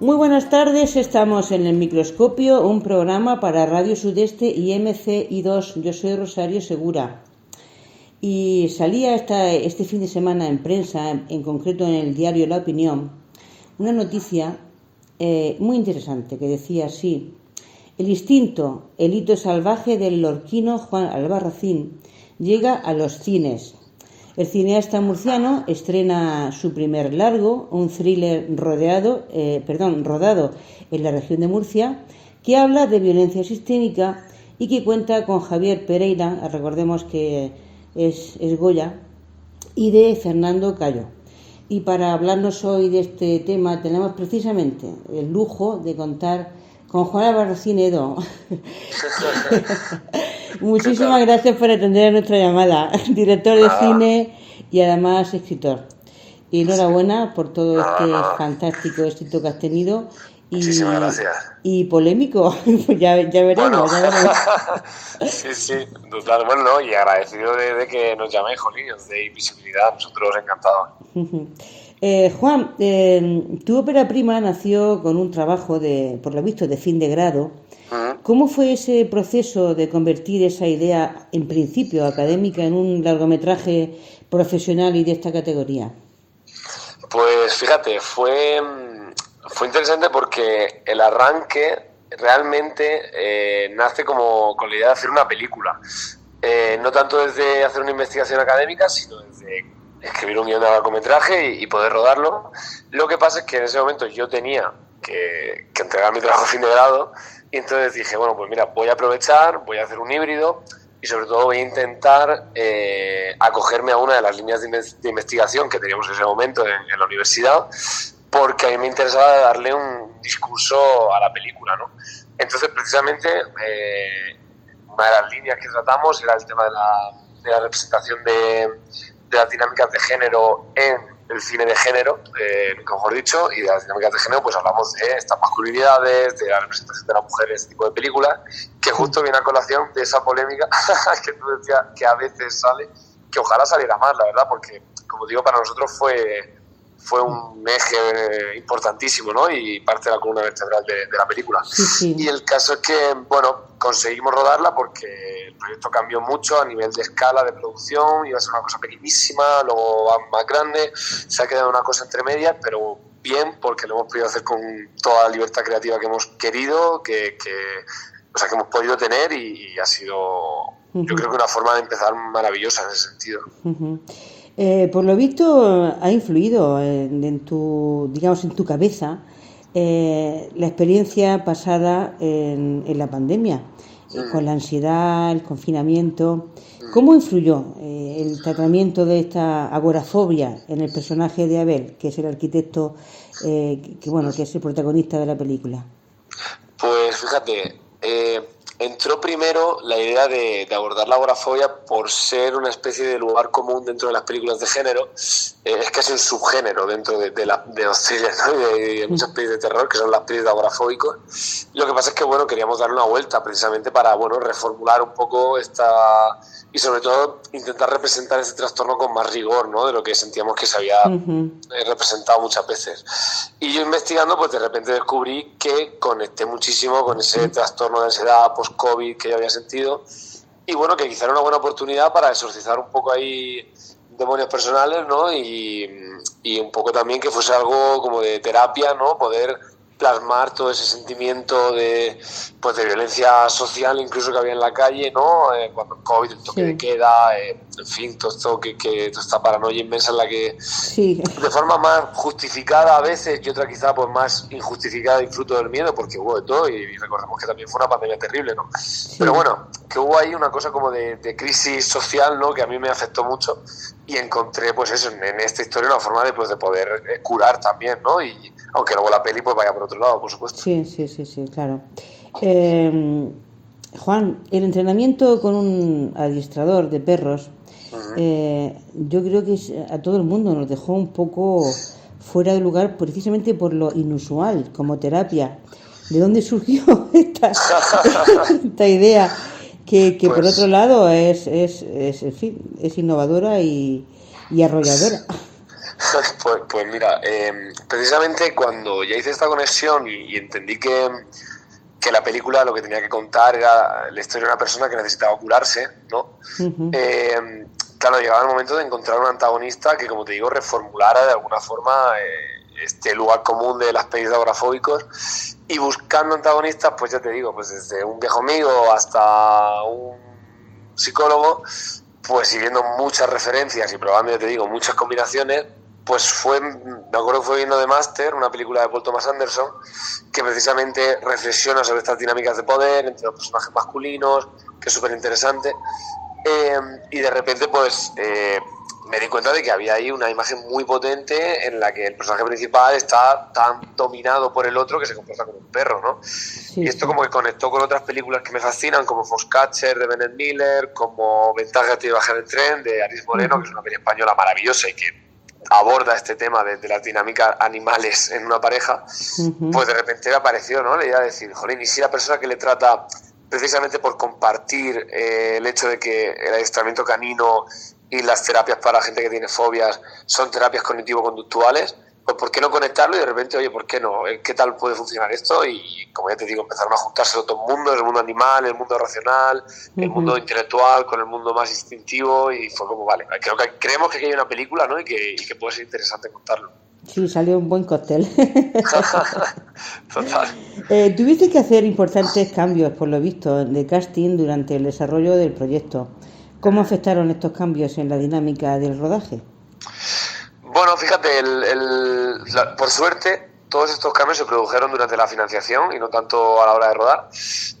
Muy buenas tardes, estamos en El Microscopio, un programa para Radio Sudeste y MCI2. Yo soy Rosario Segura. Y salía este fin de semana en prensa, en concreto en el diario La Opinión, una noticia muy interesante que decía así: el instinto, el hito salvaje del lorquino Juan Albarracín llega a los cines. El cineasta murciano estrena su primer largo, un thriller rodado en la región de Murcia, que habla de violencia sistémica y que cuenta con Javier Pereira, recordemos que es Goya, y de Fernando Cayo. Y para hablarnos hoy de este tema tenemos precisamente el lujo de contar con Juan Albarracín Edo. Muchísimas gracias por atender nuestra llamada. Director de cine y además escritor. Y enhorabuena por todo este fantástico éxito que has tenido. Muchísimas gracias. Y polémico, ya veremos. Sí, total. Bueno, y agradecido de que nos llaméis, jolín, os deis visibilidad, nosotros encantados. Juan, tu ópera prima nació con un trabajo por lo visto, de fin de grado. ¿Cómo fue ese proceso de convertir esa idea, en principio académica, en un largometraje profesional y de esta categoría? Pues fíjate, fue interesante porque el arranque realmente nace como con la idea de hacer una película. No tanto desde hacer una investigación académica, sino desde escribir un guion de largometraje y poder rodarlo. Lo que pasa es que en ese momento yo tenía que entregar mi trabajo a fin de grado, y entonces dije, bueno, pues mira, voy a aprovechar, voy a hacer un híbrido y sobre todo voy a intentar acogerme a una de las líneas de investigación que teníamos en ese momento en la universidad, porque a mí me interesaba darle un discurso a la película, ¿no? Entonces, precisamente, una de las líneas que tratamos era el tema de la representación de las dinámicas de género en el cine de género, nunca mejor dicho, y de las dinámicas de género pues hablamos de estas masculinidades, de la representación de la mujer en este tipo de películas, que justo viene a colación de esa polémica que tú decías que a veces sale, que ojalá saliera más, la verdad, porque, como digo, para nosotros fue un eje importantísimo, ¿no? Y parte de la columna vertebral de la película. Sí. Y el caso es que, bueno, conseguimos rodarla porque el proyecto cambió mucho a nivel de escala de producción, iba a ser una cosa pequeñísima, luego más grande, se ha quedado una cosa entre medias, pero bien, porque lo hemos podido hacer con toda la libertad creativa que hemos querido, que hemos podido tener, y ha sido, yo creo que una forma de empezar maravillosa en ese sentido. Por lo visto ha influido en tu cabeza la experiencia pasada en la pandemia, con la ansiedad, el confinamiento. ¿Cómo influyó el tratamiento de esta agorafobia en el personaje de Abel, que es el arquitecto, que es el protagonista de la película? Pues fíjate, entró primero la idea de abordar la agorafobia por ser una especie de lugar común dentro de las películas de género. Es casi un subgénero dentro de los thrillers, ¿no? Y de muchas pelis de terror, que son las pelis de agorafóbicos. Lo que pasa es que, bueno, queríamos darle una vuelta precisamente para, bueno, reformular un poco y sobre todo intentar representar ese trastorno con más rigor, ¿no? De lo que sentíamos que se había representado muchas veces. Y yo investigando, pues de repente descubrí que conecté muchísimo con ese trastorno de ansiedad post-COVID que yo había sentido, y bueno, que quizá era una buena oportunidad para exorcizar un poco ahí demonios personales, ¿no? Y un poco también que fuese algo como de terapia, ¿no? Poder plasmar todo ese sentimiento de violencia social incluso que había en la calle, ¿no? Cuando el COVID, el toque de queda, en fin, todo esto toda esta paranoia inmensa en la que de forma más justificada a veces y otra quizá pues más injustificada y fruto del miedo, porque hubo de todo, y recordemos que también fue una pandemia terrible, ¿no? Pero bueno, que hubo ahí una cosa como de crisis social, ¿no? Que a mí me afectó mucho, y encontré pues eso en esta historia una forma de poder curar también, ¿no? Y aunque luego la peli pues vaya por otro lado, por supuesto. Sí, claro. Juan, el entrenamiento con un adiestrador de perros, yo creo que a todo el mundo nos dejó un poco fuera de lugar, precisamente por lo inusual como terapia. ¿De dónde surgió esta idea? Que pues, por otro lado es innovadora y arrolladora. Pues mira, precisamente cuando ya hice esta conexión y entendí que la película lo que tenía que contar era la historia de una persona que necesitaba curarse, ¿no? Ujú. Claro, llegaba el momento de encontrar un antagonista que, como te digo, reformulara de alguna forma este lugar común de las pelis de agorafóbicos, y buscando antagonistas, pues ya te digo, pues desde un viejo amigo hasta un psicólogo, pues siguiendo muchas referencias y probando, ya te digo, muchas combinaciones, pues me acuerdo que fue viendo The Master, una película de Paul Thomas Anderson, que precisamente reflexiona sobre estas dinámicas de poder entre los personajes masculinos, que es súper interesante. Y de repente pues me di cuenta de que había ahí una imagen muy potente en la que el personaje principal está tan dominado por el otro que se comporta como un perro, ¿no? Sí, Y esto sí. como que conectó con otras películas que me fascinan, como Foxcatcher de Bennett Miller, como Ventaja de bajar el tren de Aris Moreno, que es una peli española maravillosa y que aborda este tema de las dinámicas animales en una pareja. Pues de repente me apareció, ¿no?, la idea de decir, jolín, y si la persona que le trata precisamente por compartir el hecho de que el adiestramiento canino y las terapias para gente que tiene fobias son terapias cognitivo-conductuales, pues ¿por qué no conectarlo? Y de repente, oye, ¿por qué no? ¿Qué tal puede funcionar esto? Y como ya te digo, empezaron a juntarse otros mundos, el mundo animal, el mundo racional, el mundo intelectual con el mundo más instintivo, y fue como, vale, creemos que aquí hay una película, ¿no? Y que puede ser interesante contarlo. Sí, salió un buen cóctel. Total. Tuviste que hacer importantes cambios, por lo visto, de casting durante el desarrollo del proyecto. ¿Cómo afectaron estos cambios en la dinámica del rodaje? Bueno, fíjate, por suerte, todos estos cambios se produjeron durante la financiación y no tanto a la hora de rodar.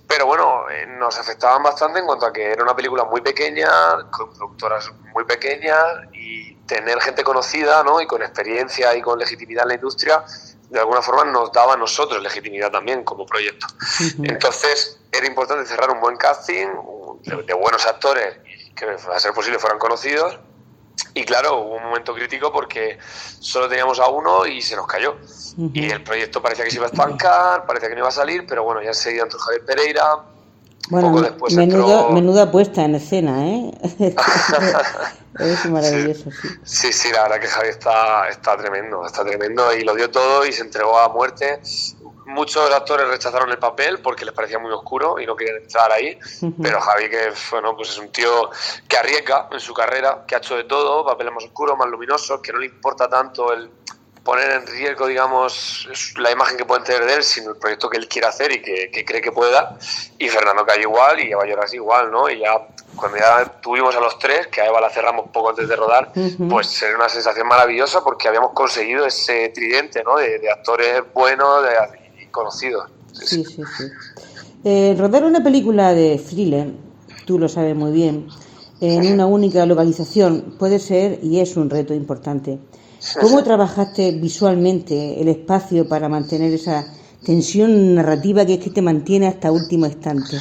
Pero bueno, nos afectaban bastante en cuanto a que era una película muy pequeña, con productoras muy pequeñas, y tener gente conocida, ¿no?, y con experiencia y con legitimidad en la industria, de alguna forma nos daba a nosotros legitimidad también como proyecto. Entonces era importante cerrar un buen casting de buenos actores y que a ser posible fueran conocidos. Y claro, hubo un momento crítico porque solo teníamos a uno y se nos cayó. Y el proyecto parecía que se iba a estancar, parecía que no iba a salir, pero bueno, ya enseguida entró Javier Pereira. Bueno, poco después menuda puesta en escena, ¿eh? Es maravilloso, sí. Sí, la verdad que Javier está tremendo y lo dio todo y se entregó a muerte. Muchos actores rechazaron el papel porque les parecía muy oscuro y no querían entrar ahí, pero Javi, que bueno, pues es un tío que arriesga en su carrera, que ha hecho de todo, papeles más oscuros, más luminosos, que no le importa tanto el poner en riesgo, digamos, la imagen que pueden tener de él, sino el proyecto que él quiere hacer y que cree que puede dar. Y Fernando Cayo igual, y Eva Lloras igual, ¿no? Y ya cuando ya tuvimos a los tres, que a Eva la cerramos poco antes de rodar, pues era una sensación maravillosa porque habíamos conseguido ese tridente, ¿no?, de actores buenos y conocidos. Sí. Rodar una película de thriller, tú lo sabes muy bien, en una única localización puede ser y es un reto importante. ¿Cómo trabajaste visualmente el espacio para mantener esa tensión narrativa que es que te mantiene hasta último instante?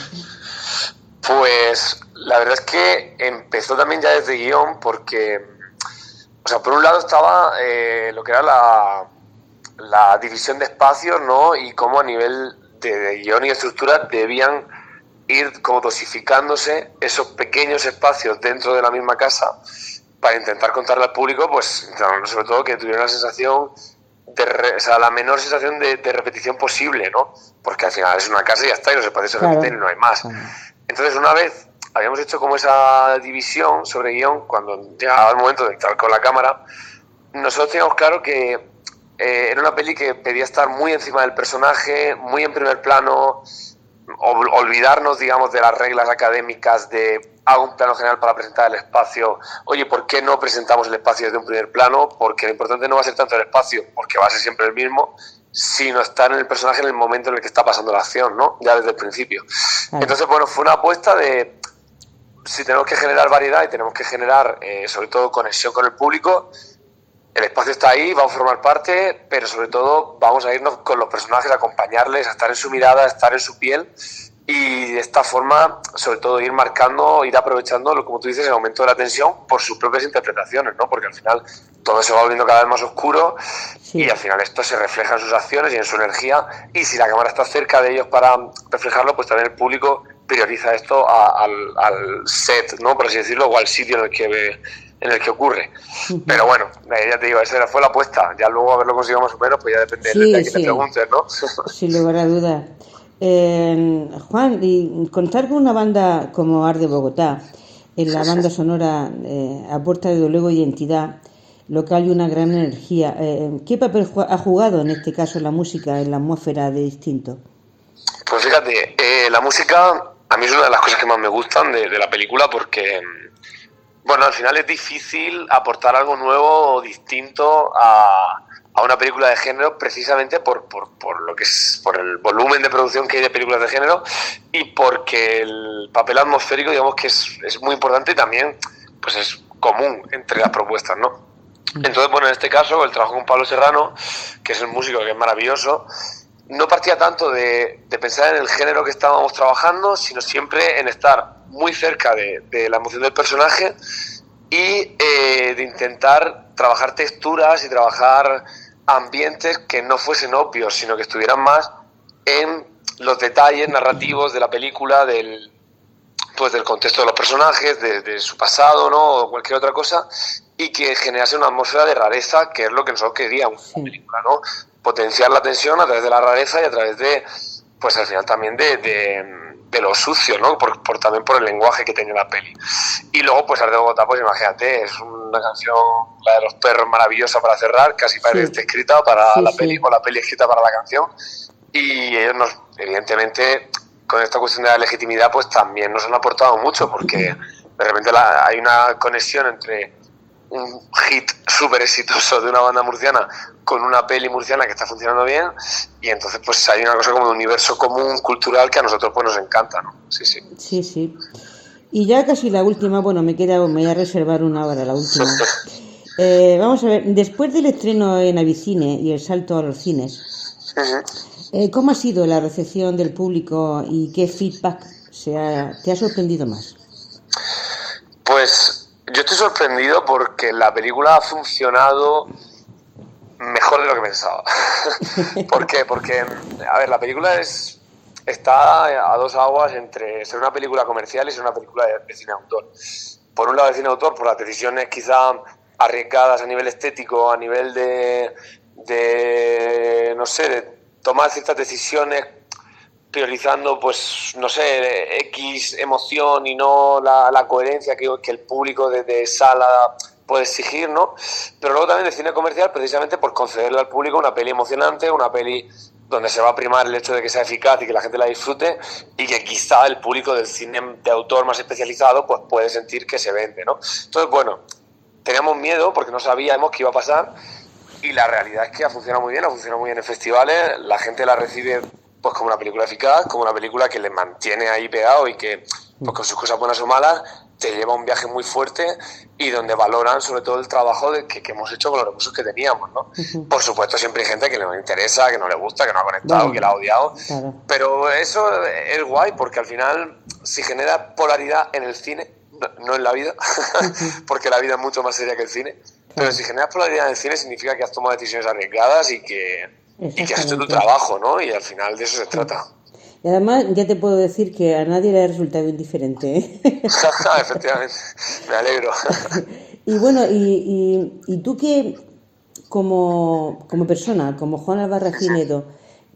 Pues la verdad es que empezó también ya desde guión porque, o sea, por un lado estaba lo que era la división de espacios, ¿no?, y cómo a nivel de guión y estructura debían ir como dosificándose esos pequeños espacios dentro de la misma casa para intentar contarle al público, pues sobre todo que tuviera la sensación la menor sensación de repetición posible, ¿no? Porque al final es una casa y ya está, y los espacios se repiten y no hay más. Entonces, una vez habíamos hecho como esa división sobre guión, cuando llegaba el momento de entrar con la cámara, nosotros teníamos claro que era una peli que pedía estar muy encima del personaje, muy en primer plano, olvidarnos, digamos, de las reglas académicas de hago un plano general para presentar el espacio. Oye, ¿por qué no presentamos el espacio desde un primer plano? Porque lo importante no va a ser tanto el espacio, porque va a ser siempre el mismo, sino estar en el personaje en el momento en el que está pasando la acción, ¿no? Ya desde el principio. Entonces, bueno, fue una apuesta de si tenemos que generar variedad y tenemos que generar, sobre todo, conexión con el público. El espacio está ahí, vamos a formar parte, pero sobre todo vamos a irnos con los personajes, a acompañarles, a estar en su mirada, a estar en su piel, y de esta forma, sobre todo, ir marcando, ir aprovechando, como tú dices, el aumento de la tensión por sus propias interpretaciones, ¿no? Porque al final todo se va volviendo cada vez más oscuro y al final esto se refleja en sus acciones y en su energía, y si la cámara está cerca de ellos para reflejarlo, pues también el público prioriza esto al set, ¿no?, por así decirlo, o al sitio en el que en el que ocurre. Ujú. Pero bueno, ya te digo, esa fue la apuesta. Ya luego haberlo conseguido más o menos, pues ya depende de a quién le preguntes, ¿no? Sin lugar a dudas. Juan, y contar con una banda como Art de Bogotá, en la banda sonora aporta desde luego identidad local y una gran energía. ¿Qué papel ha jugado en este caso la música en la atmósfera de Distinto? Pues fíjate, la música a mí es una de las cosas que más me gustan de la película porque, bueno, al final es difícil aportar algo nuevo o distinto a una película de género precisamente por lo que es, por el volumen de producción que hay de películas de género y porque el papel atmosférico, digamos que es muy importante y también pues es común entre las propuestas, ¿no? Entonces, bueno, en este caso, el trabajo con Pablo Serrano, que es el músico que es maravilloso, no partía tanto de pensar en el género que estábamos trabajando, sino siempre en estar muy cerca de la emoción del personaje y de intentar trabajar texturas y trabajar ambientes que no fuesen obvios, sino que estuvieran más en los detalles narrativos de la película, del contexto de los personajes, de su pasado, ¿no? O cualquier otra cosa, y que generase una atmósfera de rareza, que es lo que nosotros queríamos en la película, ¿no? Potenciar la tensión a través de la rareza y a través de, pues al final también de lo sucio, ¿no? También por el lenguaje que tenía la peli. Y luego, pues Art de Bogotá, pues imagínate, es una canción, la de los perros, maravillosa para cerrar, casi parece que esté escrita para la peli, o la peli escrita para la canción. Y ellos evidentemente, con esta cuestión de la legitimidad, pues también nos han aportado mucho, porque de repente hay una conexión entre un hit súper exitoso de una banda murciana con una peli murciana que está funcionando bien, y entonces pues hay una cosa como de universo común cultural que a nosotros pues nos encanta, ¿no? Sí. Y ya casi la última, bueno, me voy a reservar una hora, la última. Vamos a ver, después del estreno en Avicine y el salto a los cines, ¿cómo ha sido la recepción del público y qué feedback te ha sorprendido más? Pues yo estoy sorprendido porque la película ha funcionado mejor de lo que pensaba. ¿Por qué? Porque, a ver, la película está a dos aguas entre ser una película comercial y ser una película de cine autor. Por un lado, de cine autor, por las decisiones quizá arriesgadas a nivel estético, a nivel no sé, de tomar ciertas decisiones priorizando, pues, no sé, X emoción y no la coherencia que el público de sala puede exigir, ¿no? Pero luego también de cine comercial, precisamente por concederle al público una peli emocionante, una peli donde se va a primar el hecho de que sea eficaz y que la gente la disfrute, y que quizá el público del cine de autor más especializado pues puede sentir que se vende, ¿no? Entonces, bueno, teníamos miedo porque no sabíamos qué iba a pasar, y la realidad es que ha funcionado muy bien en festivales, la gente la recibe pues como una película eficaz, como una película que le mantiene ahí pegado y que, pues con sus cosas buenas o malas, te lleva un viaje muy fuerte y donde valoran sobre todo el trabajo que hemos hecho con los recursos que teníamos, ¿no? Por supuesto, siempre hay gente que no le interesa, que no le gusta, que no ha conectado, que la ha odiado, pero eso es guay porque al final si genera polaridad en el cine, no en la vida, porque la vida es mucho más seria que el cine, pero si generas polaridad en el cine significa que has tomado decisiones arriesgadas y que has hecho tu trabajo, ¿no? Y al final de eso se trata. Y además ya te puedo decir que a nadie le ha resultado indiferente, ¿eh? Efectivamente, me alegro. Y bueno, y tú que como persona, como Juan Albarracín,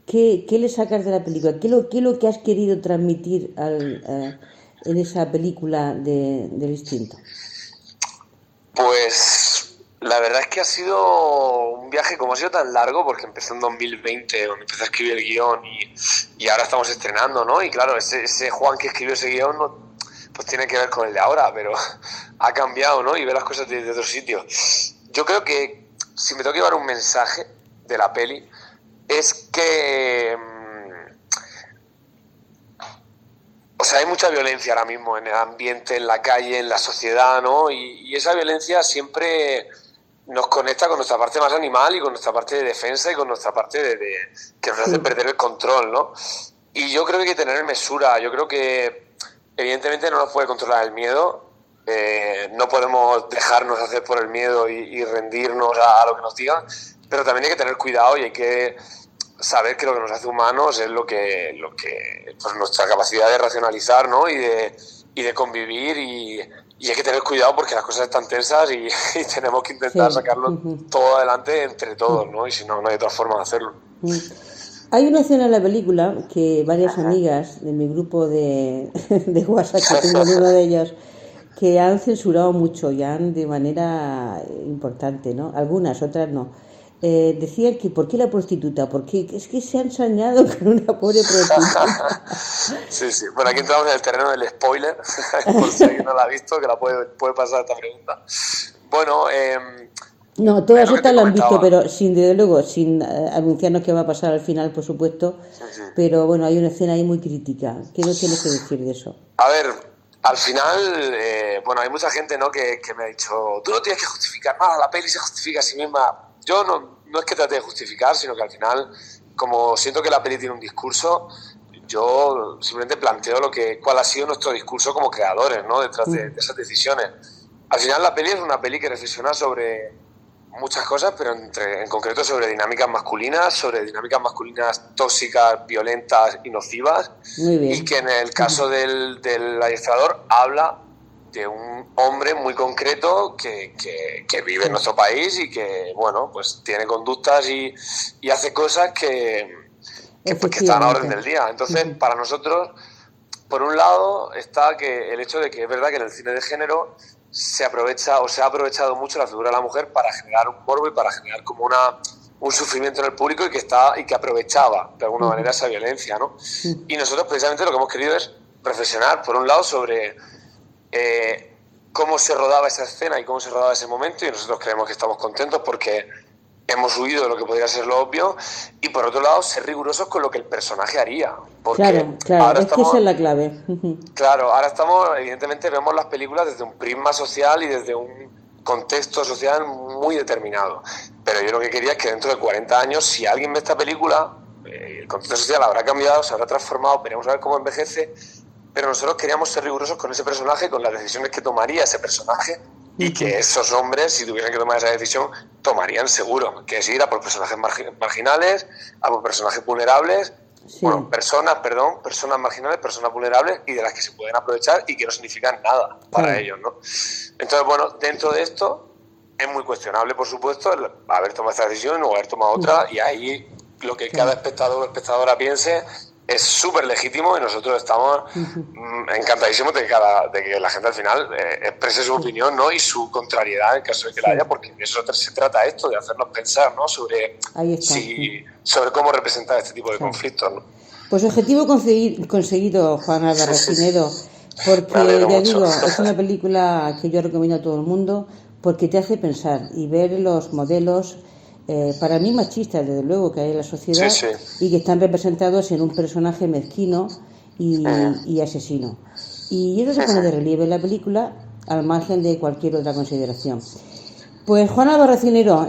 ¿qué le sacas de la película? ¿Qué es lo que has querido transmitir en esa película del instinto? Pues la verdad es que ha sido un viaje, como ha sido tan largo, porque empezó en 2020, donde empecé a escribir el guión y ahora estamos estrenando, ¿no? Y claro, ese Juan que escribió ese guión pues tiene que ver con el de ahora, pero ha cambiado, ¿no? Y ve las cosas desde otro sitio. Yo creo que si me tengo que llevar un mensaje de la peli es que o sea, hay mucha violencia ahora mismo en el ambiente, en la calle, en la sociedad, ¿no? Y esa violencia siempre nos conecta con nuestra parte más animal y con nuestra parte de defensa y con nuestra parte que nos hace perder el control, ¿no? Y yo creo que hay que tener mesura. Yo creo que evidentemente no nos puede controlar el miedo. No podemos dejarnos hacer por el miedo y rendirnos a lo que nos digan, pero también hay que tener cuidado y hay que saber que lo que nos hace humanos es lo que pues nuestra capacidad de racionalizar, ¿no? y de convivir y hay que tener cuidado porque las cosas están tensas y tenemos que intentar sacarlo todo adelante entre todos, ¿no? Y si no, no hay otra forma de hacerlo. Hay una escena en la película que varias amigas de mi grupo de WhatsApp, que tengo en uno de ellos, que han censurado mucho y han de manera importante, ¿no? Algunas, otras no. Decían que ¿por qué la prostituta? Porque es que se ha ensañado con una pobre prostituta. Sí. Bueno, aquí entramos en el terreno del spoiler, por si alguien no la ha visto, que la puede pasar esta pregunta. Bueno, no, todas estas la han visto, pero desde luego, sin anunciarnos qué va a pasar al final, por supuesto. Sí. Pero bueno, hay una escena ahí muy crítica. ¿Qué nos tienes que decir de eso? A ver, al final, bueno, hay mucha gente, ¿no?, que me ha dicho, tú no tienes que justificar nada, la peli se justifica a sí misma. Yo no es que trate de justificar, sino que al final, como siento que la peli tiene un discurso, yo simplemente planteo cuál ha sido nuestro discurso como creadores, ¿no?, detrás de esas decisiones. Al final la peli es una peli que reflexiona sobre muchas cosas, pero en concreto sobre dinámicas masculinas tóxicas, violentas y nocivas. Muy bien. Y que en el caso del adiestrador habla de un hombre muy concreto que vive en nuestro país y que, bueno, pues tiene conductas y hace cosas que están a orden del día. Entonces, para nosotros, por un lado, está que el hecho de que es verdad que en el cine de género se aprovecha o se ha aprovechado mucho la figura de la mujer para generar un morbo y para generar como un sufrimiento en el público y que aprovechaba de alguna manera esa violencia, ¿no? Y nosotros precisamente lo que hemos querido es reflexionar, por un lado, sobre cómo se rodaba esa escena y cómo se rodaba ese momento, y nosotros creemos que estamos contentos porque hemos huido de lo que podría ser lo obvio, y por otro lado ser rigurosos con lo que el personaje haría. Porque claro, es que esa es la clave. Claro, ahora evidentemente vemos las películas desde un prisma social y desde un contexto social muy determinado, pero yo lo que quería es que dentro de 40 años, si alguien ve esta película, el contexto social habrá cambiado, se habrá transformado, veremos a ver cómo envejece, pero nosotros queríamos ser rigurosos con ese personaje, con las decisiones que tomaría ese personaje, y que esos hombres, si tuvieran que tomar esa decisión, tomarían seguro, que es ir a por personajes marginales, a por personajes vulnerables, bueno, personas marginales, personas vulnerables y de las que se pueden aprovechar y que no significan nada para ellos, ¿no? Entonces, bueno, dentro de esto es muy cuestionable, por supuesto, el haber tomado esta decisión o haber tomado otra, y ahí lo que cada espectador o espectadora piense es súper legítimo, y nosotros estamos encantadísimos de que la gente al final exprese su opinión, ¿no?, y su contrariedad en caso de que la haya, porque de eso se trata esto, de hacernos pensar, ¿no?, sobre cómo representar este tipo de conflictos, ¿no? Pues objetivo conseguido, Juan Álvarez Racinero, porque ya digo, es una película que yo recomiendo a todo el mundo porque te hace pensar y ver los modelos para mí machistas, desde luego, que hay en la sociedad, y que están representados en un personaje mezquino y asesino. Y eso se pone de relieve en la película, al margen de cualquier otra consideración. Pues Juan Álvarez Racinero,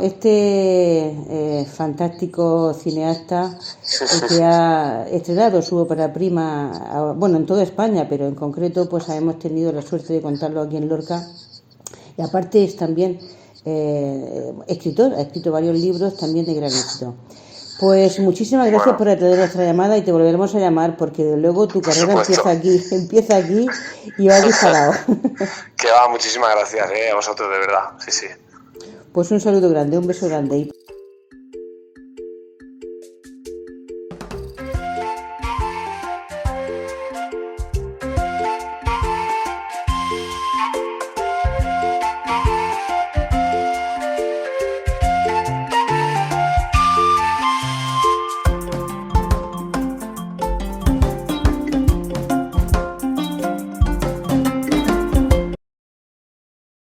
fantástico cineasta, que ha estrenado su ópera prima, bueno, en toda España, pero en concreto pues hemos tenido la suerte de contarlo aquí en Lorca, y aparte es también escritor, ha escrito varios libros también de gran éxito. Pues muchísimas gracias por atender nuestra llamada, y te volveremos a llamar porque de luego tu carrera empieza aquí y va disparado. Que va, muchísimas gracias a vosotros, de verdad, sí. Pues un saludo grande, un beso grande.